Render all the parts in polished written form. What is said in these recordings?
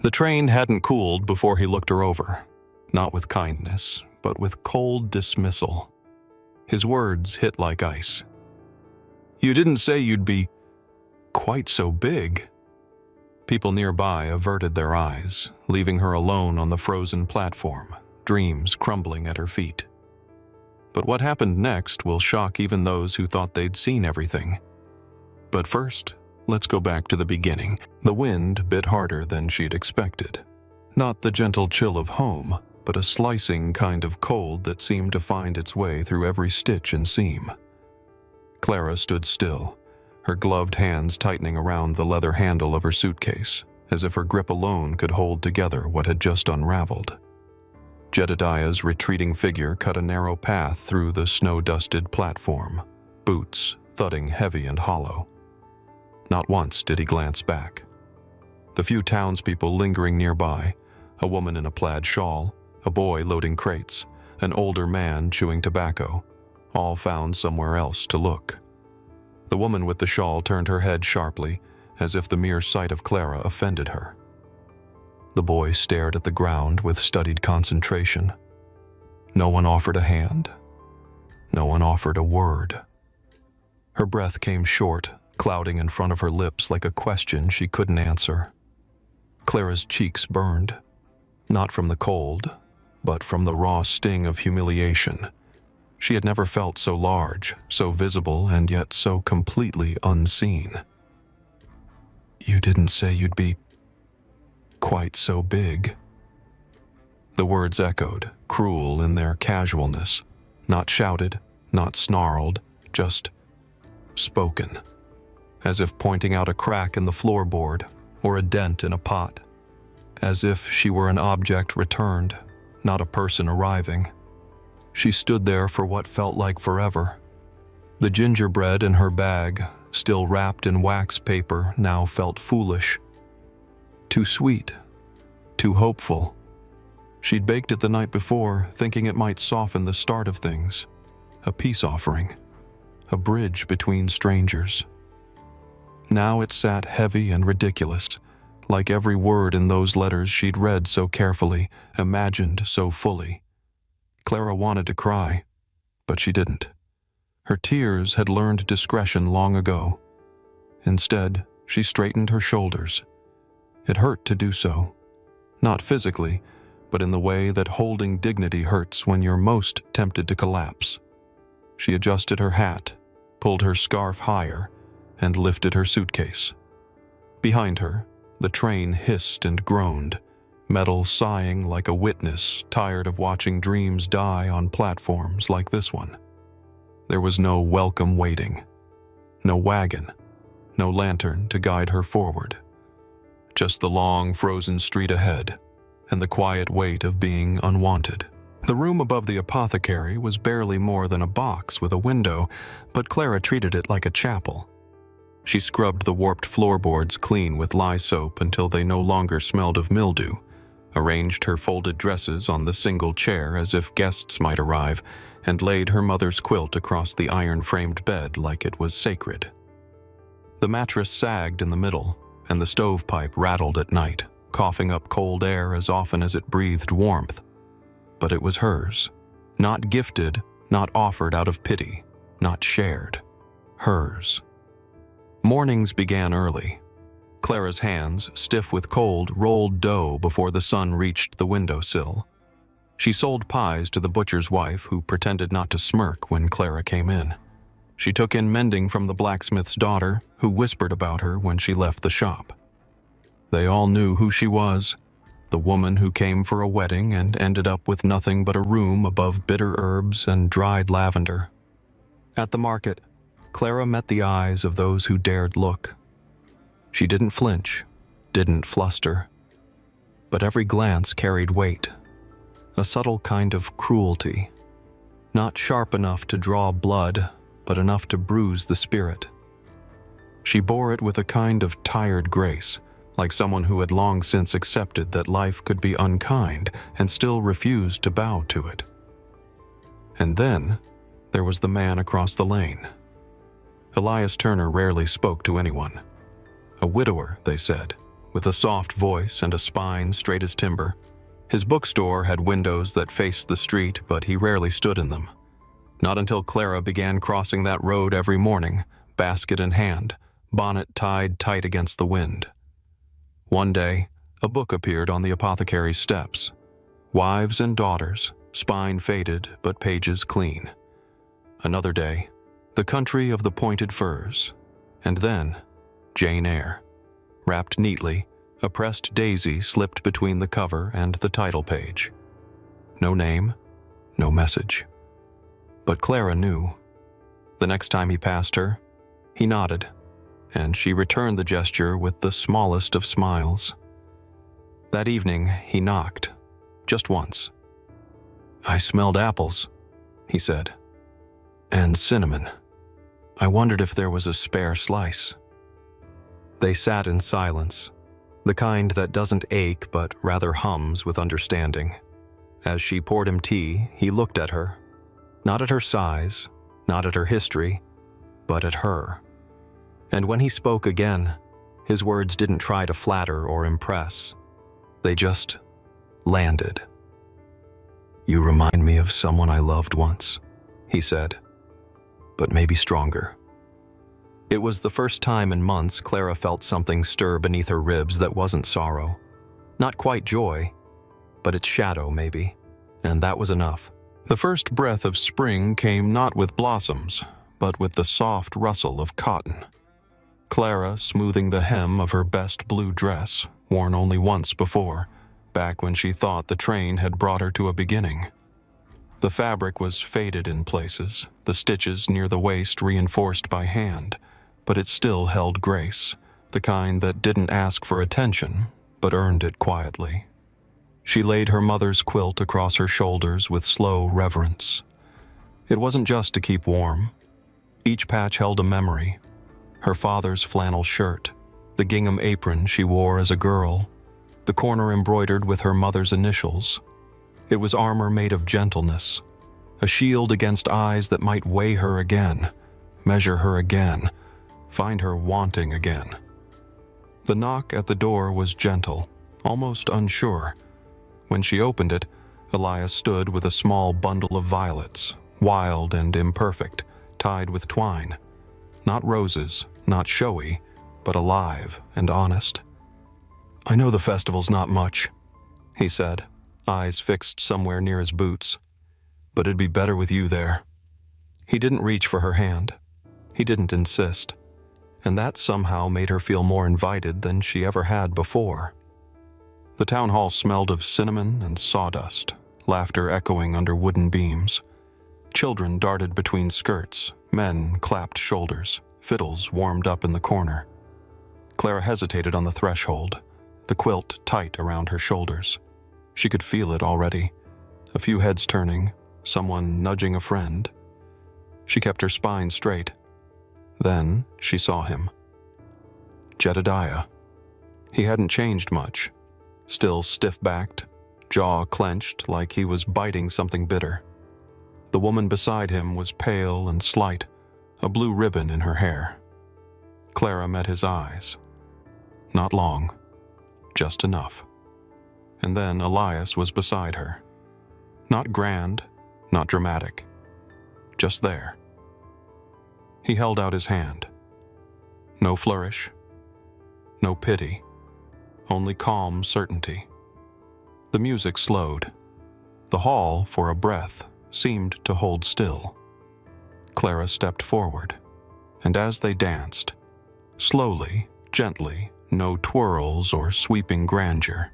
The train hadn't cooled before he looked her over, not with kindness, but with cold dismissal. His words hit like ice. "You didn't say you'd be quite so big." People nearby averted their eyes, leaving her alone on the frozen platform, dreams crumbling at her feet. But what happened next will shock even those who thought they'd seen everything. But first, let's go back to the beginning. The wind bit harder than she'd expected. Not the gentle chill of home, but a slicing kind of cold that seemed to find its way through every stitch and seam. Clara stood still, her gloved hands tightening around the leather handle of her suitcase, as if her grip alone could hold together what had just unraveled. Jedediah's retreating figure cut a narrow path through the snow-dusted platform, boots thudding heavy and hollow. Not once did he glance back. The few townspeople lingering nearby, a woman in a plaid shawl, a boy loading crates, an older man chewing tobacco, all found somewhere else to look. The woman with the shawl turned her head sharply, as if the mere sight of Clara offended her. The boy stared at the ground with studied concentration. No one offered a hand. No one offered a word. Her breath came short, clouding in front of her lips like a question she couldn't answer. Clara's cheeks burned, not from the cold, but from the raw sting of humiliation. She had never felt so large, so visible, and yet so completely unseen. "You didn't say you'd be quite so big." The words echoed, cruel in their casualness, not shouted, not snarled, just spoken, as if pointing out a crack in the floorboard or a dent in a pot, as if she were an object returned, not a person arriving. She stood there for what felt like forever. The gingerbread in her bag, still wrapped in wax paper, now felt foolish. Too sweet, too hopeful. She'd baked it the night before, thinking it might soften the start of things. A peace offering, a bridge between strangers. Now it sat heavy and ridiculous, like every word in those letters she'd read so carefully, imagined so fully. Clara wanted to cry, but she didn't. Her tears had learned discretion long ago. Instead, she straightened her shoulders. It hurt to do so. Not physically, but in the way that holding dignity hurts when you're most tempted to collapse. She adjusted her hat, pulled her scarf higher, and lifted her suitcase. Behind her, the train hissed and groaned, metal sighing like a witness tired of watching dreams die on platforms like this one. There was no welcome waiting, no wagon, no lantern to guide her forward. Just the long, frozen street ahead, and the quiet weight of being unwanted. The room above the apothecary was barely more than a box with a window, but Clara treated it like a chapel. She scrubbed the warped floorboards clean with lye soap until they no longer smelled of mildew, arranged her folded dresses on the single chair as if guests might arrive, and laid her mother's quilt across the iron-framed bed like it was sacred. The mattress sagged in the middle, and the stovepipe rattled at night, coughing up cold air as often as it breathed warmth. But it was hers. Not gifted, not offered out of pity, not shared. Hers. Mornings began early. Clara's hands, stiff with cold, rolled dough before the sun reached the windowsill. She sold pies to the butcher's wife, who pretended not to smirk when Clara came in. She took in mending from the blacksmith's daughter, who whispered about her when she left the shop. They all knew who she was, the woman who came for a wedding and ended up with nothing but a room above bitter herbs and dried lavender. At the market, Clara met the eyes of those who dared look. She didn't flinch, didn't fluster, but every glance carried weight, a subtle kind of cruelty, not sharp enough to draw blood, but enough to bruise the spirit. She bore it with a kind of tired grace, like someone who had long since accepted that life could be unkind and still refused to bow to it. And then there was the man across the lane. Elias Turner rarely spoke to anyone. A widower, they said, with a soft voice and a spine straight as timber. His bookstore had windows that faced the street, but he rarely stood in them. Not until Clara began crossing that road every morning, basket in hand, bonnet tied tight against the wind. One day, a book appeared on the apothecary's steps. Wives and Daughters, spine faded but pages clean. Another day, The Country of the Pointed Firs. And then, Jane Eyre. Wrapped neatly, a pressed daisy slipped between the cover and the title page. No name, no message. But Clara knew. The next time he passed her, he nodded, and she returned the gesture with the smallest of smiles. That evening, he knocked, just once. "I smelled apples," he said, "and cinnamon. I wondered if there was a spare slice." They sat in silence, the kind that doesn't ache but rather hums with understanding. As she poured him tea, he looked at her, not at her size, not at her history, but at her. And when he spoke again, his words didn't try to flatter or impress. They just landed. "You remind me of someone I loved once," he said, "but maybe stronger." It was the first time in months Clara felt something stir beneath her ribs that wasn't sorrow. Not quite joy, but its shadow maybe, and that was enough. The first breath of spring came not with blossoms, but with the soft rustle of cotton. Clara smoothing the hem of her best blue dress, worn only once before, back when she thought the train had brought her to a beginning. The fabric was faded in places, the stitches near the waist reinforced by hand, but it still held grace, the kind that didn't ask for attention, but earned it quietly. She laid her mother's quilt across her shoulders with slow reverence. It wasn't just to keep warm. Each patch held a memory. Her father's flannel shirt, the gingham apron she wore as a girl, the corner embroidered with her mother's initials. It was armor made of gentleness, a shield against eyes that might weigh her again, measure her again, find her wanting again. The knock at the door was gentle, almost unsure. When she opened it, Elias stood with a small bundle of violets, wild and imperfect, tied with twine. Not roses, not showy, but alive and honest. "I know the festival's not much," he said, eyes fixed somewhere near his boots, "but it'd be better with you there." He didn't reach for her hand. He didn't insist. And that somehow made her feel more invited than she ever had before. The town hall smelled of cinnamon and sawdust, laughter echoing under wooden beams. Children darted between skirts, men clapped shoulders, fiddles warmed up in the corner. Clara hesitated on the threshold, the quilt tight around her shoulders. She could feel it already. A few heads turning, someone nudging a friend. She kept her spine straight. Then she saw him. Jedediah. He hadn't changed much. Still stiff-backed, jaw clenched like he was biting something bitter. The woman beside him was pale and slight, a blue ribbon in her hair. Clara met his eyes. Not long, just enough. And then Elias was beside her. Not grand, not dramatic. Just there. He held out his hand. No flourish, no pity, only calm certainty. The music slowed. The hall, for a breath, seemed to hold still. Clara stepped forward, and as they danced, slowly, gently, no twirls or sweeping grandeur,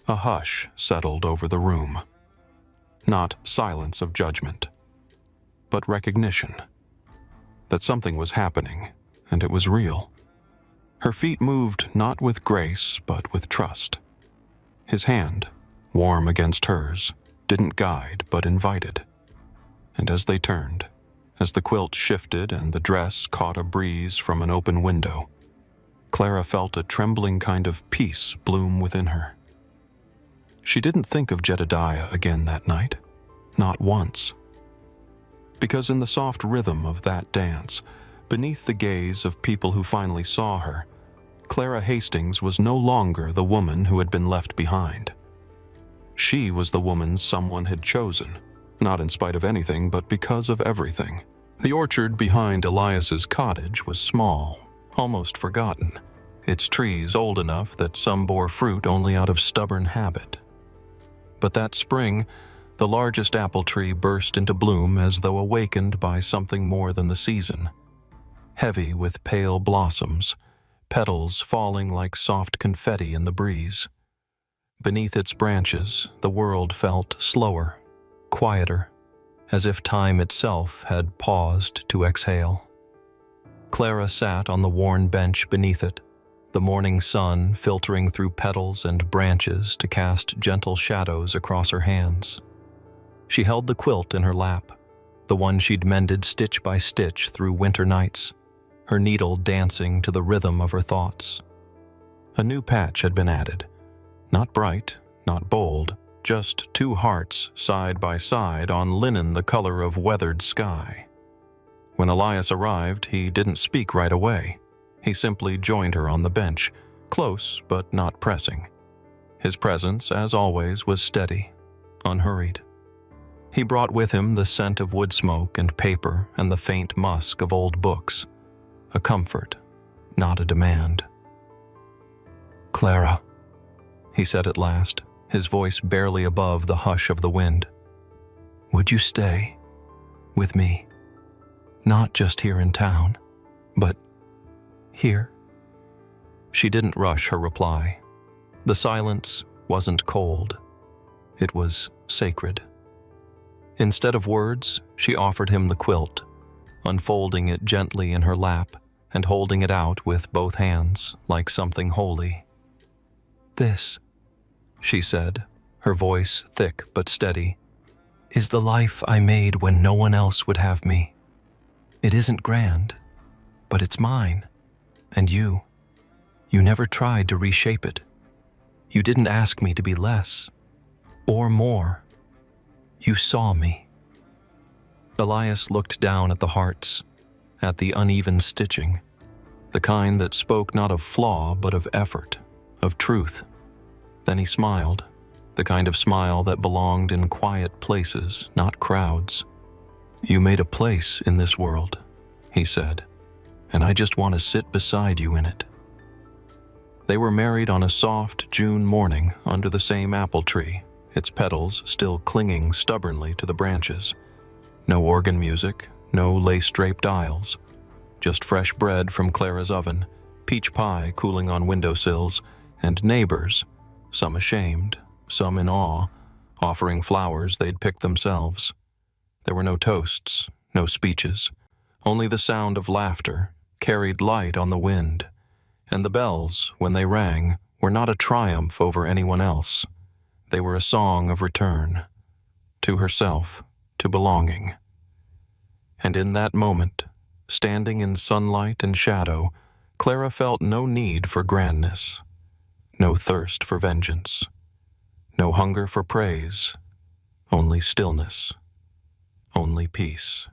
a hush settled over the room. Not silence of judgment, but recognition that something was happening, and it was real. Her feet moved not with grace, but with trust. His hand, warm against hers, didn't guide, but invited. And as they turned, as the quilt shifted and the dress caught a breeze from an open window, Clara felt a trembling kind of peace bloom within her. She didn't think of Jedediah again that night, not once. Because in the soft rhythm of that dance, beneath the gaze of people who finally saw her, Clara Hastings was no longer the woman who had been left behind. She was the woman someone had chosen, not in spite of anything, but because of everything. The orchard behind Elias's cottage was small, almost forgotten, its trees old enough that some bore fruit only out of stubborn habit. But that spring, the largest apple tree burst into bloom as though awakened by something more than the season. Heavy with pale blossoms, petals falling like soft confetti in the breeze. Beneath its branches, the world felt slower, quieter, as if time itself had paused to exhale. Clara sat on the worn bench beneath it, the morning sun filtering through petals and branches to cast gentle shadows across her hands. She held the quilt in her lap, the one she'd mended stitch by stitch through winter nights, her needle dancing to the rhythm of her thoughts. A new patch had been added, not bright, not bold, just two hearts side by side on linen the color of weathered sky. When Elias arrived, he didn't speak right away. He simply joined her on the bench, close but not pressing. His presence, as always, was steady, unhurried. He brought with him the scent of wood smoke and paper and the faint musk of old books, a comfort, not a demand. "Clara," he said at last, his voice barely above the hush of the wind. "Would you stay with me? Not just here in town, but here?" She didn't rush her reply. The silence wasn't cold. It was sacred. Instead of words, she offered him the quilt, unfolding it gently in her lap and holding it out with both hands like something holy. "This," she said, her voice thick but steady, "is the life I made when no one else would have me. It isn't grand, but it's mine. And you never tried to reshape it. You didn't ask me to be less or more. You saw me." Elias looked down at the hearts, at the uneven stitching, the kind that spoke not of flaw but of effort, of truth. Then he smiled, the kind of smile that belonged in quiet places, not crowds. "You made a place in this world," he said, "and I just want to sit beside you in it." They were married on a soft June morning under the same apple tree, its petals still clinging stubbornly to the branches. No organ music, no lace-draped aisles, just fresh bread from Clara's oven, peach pie cooling on windowsills, and neighbors, some ashamed, some in awe, offering flowers they'd picked themselves. There were no toasts, no speeches, only the sound of laughter, carried light on the wind, and the bells, when they rang, were not a triumph over anyone else. They were a song of return, to herself, to belonging. And in that moment, standing in sunlight and shadow, Clara felt no need for grandness, no thirst for vengeance, no hunger for praise, only stillness, only peace.